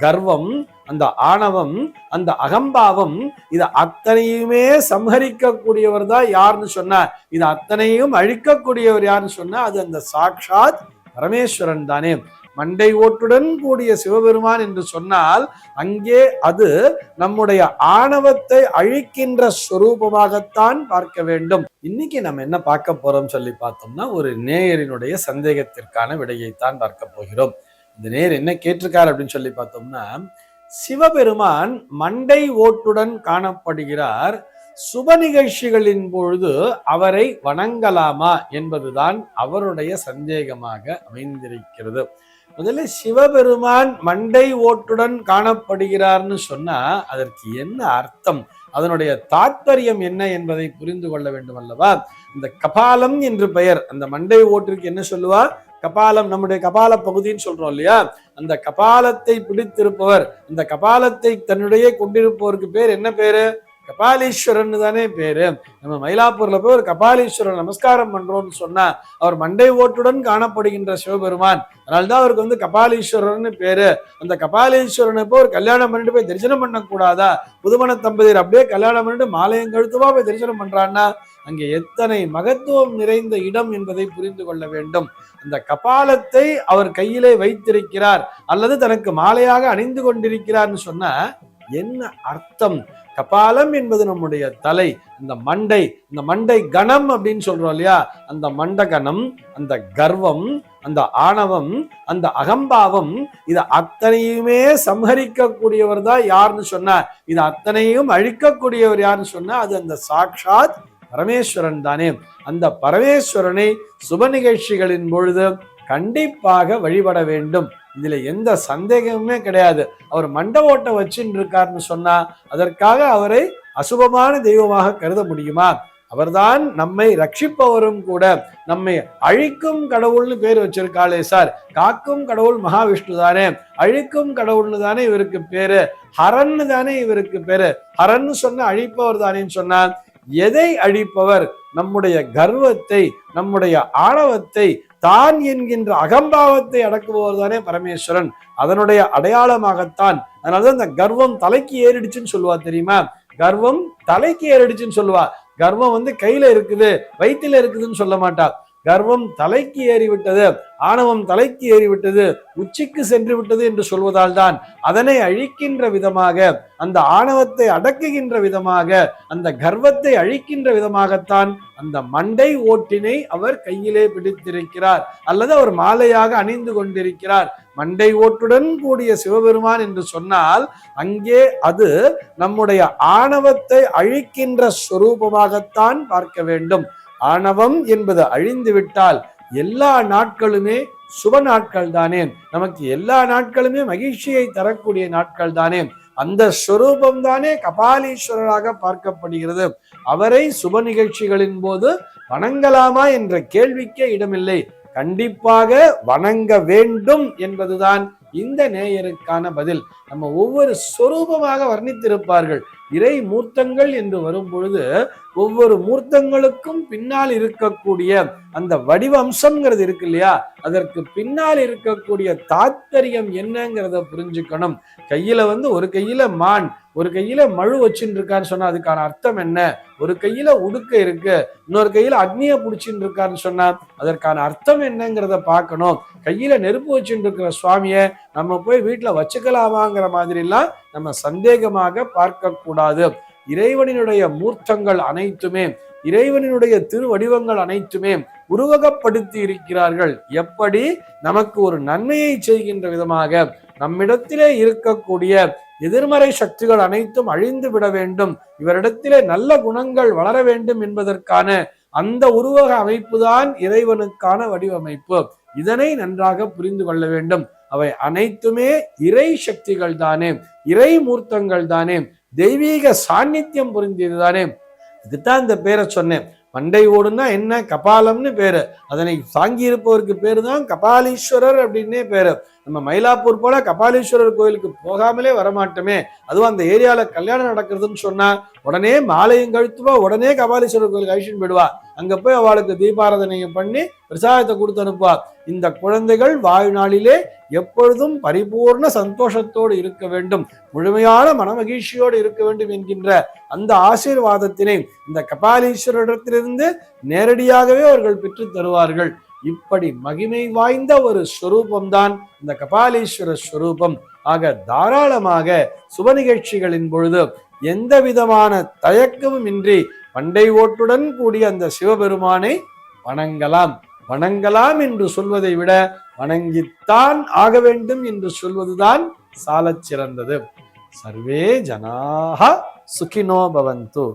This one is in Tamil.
கர்வம், அந்த ஆணவம், அந்த அகம்பாவம், இது அத்தனையுமே சம்ஹரிக்கக்கூடியவர் தான் யாருன்னு சொன்னா, இது அத்தனையும் அழிக்கக்கூடியவர் யாருன்னு சொன்னா அது அந்த சாக்ஷாத் பரமேஸ்வரன் தானே. மண்டை ஓட்டுடன் கூடிய சிவபெருமான் என்று சொன்னால் அங்கே அது நம்முடைய ஆணவத்தை அழிக்கின்ற ஸ்வரூபமாகத்தான் பார்க்க வேண்டும். இன்னைக்கு நம்ம என்ன பார்க்க போறோம் சொல்லி பார்த்தோம்னா, ஒரு நேயரினுடைய சந்தேகத்திற்கான விடையைத்தான் பார்க்க போகிறோம். இந்த நேயர் என்ன கேட்டிருக்கார் அப்படின்னு சொல்லி பார்த்தோம்னா, சிவபெருமான் மண்டை ஓட்டுடன் காணப்படுகிறார், சுப நிகழ்ச்சிகளின் பொழுது அவரை வணங்கலாமா என்பதுதான் அவருடைய சந்தேகமாக அமைந்திருக்கிறது. முதல்ல சிவபெருமான் மண்டை ஓட்டுடன் காணப்படுகிறார்னு சொன்னா அதற்கு என்ன அர்த்தம், அதனுடைய தாற்பயம் என்ன என்பதை புரிந்து கொள்ள வேண்டும் அல்லவா. இந்த கபாலம் என்று பெயர், அந்த மண்டை ஓட்டிற்கு என்ன சொல்லுவா, கபாலம், நம்முடைய கபால பகுதின்னு சொல்றோம் இல்லையா, அந்த கபாலத்தை பிடித்திருப்பவர், அந்த கபாலத்தை தன்னுடைய கொண்டிருப்பவருக்கு பேர் என்ன பேரு, கபாலீஸ்வரன் தானே பேரு. நம்ம மயிலாப்பூர்ல போய் ஒரு கபாலீஸ்வரன் நமஸ்காரம் பண்றோம்னு சொன்னா அவர் மண்டை ஓட்டுடன் காணப்படுகின்ற சிவபெருமான், அதனால்தான் அவருக்கு வந்து கபாலீஸ்வரர்னு பேரு. அந்த கபாலீஸ்வரனை போய் ஒரு கல்யாணம் பண்ணிட்டு போய் தரிசனம் பண்ண கூடாதா, புதுமண தம்பதியர் அப்படியே கல்யாணம் பண்ணிட்டு மாலையம் கழுத்துவா போய் தரிசனம் பண்றான்னா அங்கே எத்தனை மகத்துவம் நிறைந்த இடம் என்பதை புரிந்து கொள்ள வேண்டும். அந்த கபாலத்தை அவர் கையிலே வைத்திருக்கிறார் அல்லது தனக்கு மாலையாக அணிந்து கொண்டிருக்கிறார்னு சொன்னா என்ன அர்த்தம்? கபாலம் என்பது நம்முடைய தலை, இந்த மண்டை கணம் அப்படின்னு சொல்றோம் இல்லையா, அந்த மண்டகணம், அந்த கர்வம், அந்த ஆணவம், அந்த அகம்பாவம், இது அத்தனையுமே சம்ஹரிக்கக்கூடியவர் தான் யாருன்னு சொன்னா, இது அத்தனையும் அழிக்கக்கூடியவர் யாருன்னு சொன்னா அது அந்த சாக்ஷாத் பரமேஸ்வரன் தானே. அந்த பரமேஸ்வரனை சுப நிகழ்ச்சிகளின் பொழுது கண்டிப்பாக வழிபட வேண்டும். இதுல எந்த சந்தேகமுமே கிடையாது. அவர் மண்ட ஓட்டை வச்சுன்னு இருக்காருன்னு சொன்னா அதற்காக அவரை அசுபமான தெய்வமாக கருத முடியுமா? அவர்தான் நம்மை ரட்சிப்பவரும் கூட, நம்மை அழிக்கும் கடவுள்னு பேர் வச்சிருக்காளே சார், காக்கும் கடவுள் மகாவிஷ்ணு தானே, அழிக்கும் கடவுள்னு தானே இவருக்கு பேரு, ஹரன்னு தானே இவருக்கு பேரு. ஹரன்னு சொன்ன அழிப்பவர் தானேன்னு சொன்னார். எதை அழிப்பவர்? நம்முடைய கர்வத்தை, நம்முடைய ஆணவத்தை, தான் என்கின்ற அகம்பாவத்தை அடக்குபவர் தானே பரமேஸ்வரன். அதனுடைய அடையாளமாகத்தான், அதனாலதான் இந்த கர்வம் தலைக்கு ஏறிடுச்சுன்னு சொல்லுவா தெரியுமா, கர்வம் தலைக்கு ஏறிடுச்சுன்னு சொல்லுவா. கர்வம் வந்து கையில இருக்குது வயிற்றுல இருக்குதுன்னு சொல்ல மாட்டா. கர்வம் தலைக்கு ஏறிவிட்டது, ஆணவம் தலைக்கு ஏறிவிட்டது, உச்சிக்கு சென்று விட்டது என்று சொல்வதால் தான் அதனை அழிக்கின்ற விதமாக, அந்த ஆணவத்தை அடக்குகின்ற விதமாக, அந்த கர்வத்தை அழிக்கின்ற விதமாகத்தான் அந்த மண்டை ஓட்டினை அவர் கையிலே பிடித்திருக்கிறார் அல்லது அவர் மாலையாக அணிந்து கொண்டிருக்கிறார். மண்டை ஓட்டுடன் கூடிய சிவபெருமான் என்று சொன்னால் அங்கே அது நம்முடைய ஆணவத்தை அழிக்கின்ற ஸ்வரூபமாகத்தான் பார்க்க வேண்டும். ஆணவம் என்பது அழிந்து விட்டால் எல்லா நாட்களுமே சுப நாட்கள் தானே, நமக்கு எல்லா நாட்களுமே மகிழ்ச்சியை தரக்கூடிய நாட்கள் தானே. அந்த ஸ்வரூபம் தானே கபாலீஸ்வரராக பார்க்கப்படுகிறது. அவரை சுப நிகழ்ச்சிகளின் போது வணங்கலாமா என்ற கேள்விக்கே இடமில்லை. கண்டிப்பாக வணங்க வேண்டும் என்பதுதான் இந்த நேயருக்கான பதில். நம்ம ஒவ்வொரு ஸ்வரூபமாக வர்ணித்திருப்பார்கள். இறை மூர்த்தங்கள் என்று வரும் பொழுது ஒவ்வொரு மூர்த்தங்களுக்கும் பின்னால் இருக்கக்கூடிய அந்த வடிவம்சம்ங்கிறது இருக்கு இல்லையா, அதற்கு பின்னால் இருக்கக்கூடிய தாத்பரியம் என்னங்கிறத புரிஞ்சுக்கணும். கையில வந்து ஒரு கையில மான், ஒரு கையில மழு வச்சுட்டு இருக்கான்னு சொன்னா அதுக்கான அர்த்தம் என்ன? ஒரு கையில உடுக்க இருக்கு, இன்னொரு கையில அக்னிய புடிச்சுட்டு இருக்காருன்னு சொன்னா அதற்கான அர்த்தம் என்னங்கிறத பார்க்கணும். கையில நெருப்பு வச்சுட்டு இருக்கிற சுவாமிய நம்ம போய் வீட்டுல வச்சுக்கலாமாங்கிற மாதிரி எல்லாம் நம்ம சந்தேகமாக பார்க்க கூடாது. இறைவனினுடைய மூர்த்தங்கள் அனைத்துமே, இறைவனினுடைய திருவடிவங்கள் அனைத்துமே உருவகப்படுத்தி இருக்கிறார்கள். எப்படி? நமக்கு ஒரு நன்மையை செய்கின்ற விதமாக, நம்மிடத்திலே இருக்கக்கூடிய எதிர்மறை சக்திகள் அனைத்தும் அழிந்து விட வேண்டும், இவரிடத்திலே நல்ல குணங்கள் வளர வேண்டும் என்பதற்கான அந்த உருவக அமைப்பு தான் இறைவனுக்கான வடிவமைப்பு. இதனை நன்றாக புரிந்து கொள்ள வேண்டும். அவை அனைத்துமே இறை சக்திகள் தானே, இறை மூர்த்தங்கள் தானே, தெய்வீக சாநித்தியம் புரிந்தது தானே. இதுதான் இந்த பேரை சொன்னேன். மண்டை ஓடுன்னா என்ன? கபாலம்னு பேரு. அதனை தாங்கி இருப்பவருக்கு பேரு தான் கபாலீஸ்வரர் அப்படின்னே பேரு. நம்ம மயிலாப்பூர் போல கபாலீஸ்வரர் கோயிலுக்கு போகாமலே வரமாட்டோமே. அதுவும் அந்த ஏரியால கல்யாணம் நடக்கிறதுன்னு சொன்னா உடனே மாலையும் கழுத்துவா, உடனே கபாலீஸ்வரர் கோயிலுக்கு அழிச்சுன்னு போயிடுவா. அங்க போய் அவளுக்கு தீபாராதனையை பண்ணி பிரசாதத்தை கொடுத்து அனுப்புவார். இந்த குழந்தைகள் வாழ்நாளிலே எப்பொழுதும் பரிபூர்ண சந்தோஷத்தோடு இருக்க வேண்டும், முழுமையான மனமகிழ்ச்சியோடு இருக்க வேண்டும் என்கின்ற அந்த ஆசீர்வாதத்தினை இந்த கபாலீஸ்வரரிடத்திலிருந்து நேரடியாகவே அவர்கள் பெற்று தருவார்கள். இப்படி மகிமை வாய்ந்த ஒரு ஸ்வரூபம்தான் இந்த கபாலீஸ்வர ஸ்வரூபம். ஆக தாராளமாக சுப நிகழ்ச்சிகளின் பொழுது எந்த விதமான தயக்கமும் இன்றி பண்டை ஓட்டுடன் கூடிய அந்த சிவபெருமானை வணங்கலாம். வணங்கலாம் என்று சொல்வதை விட வணங்கித்தான் ஆக வேண்டும் என்று சொல்வதுதான் சாலச் சிறந்தது. சர்வே ஜனாஹ சுகினோ பவந்து.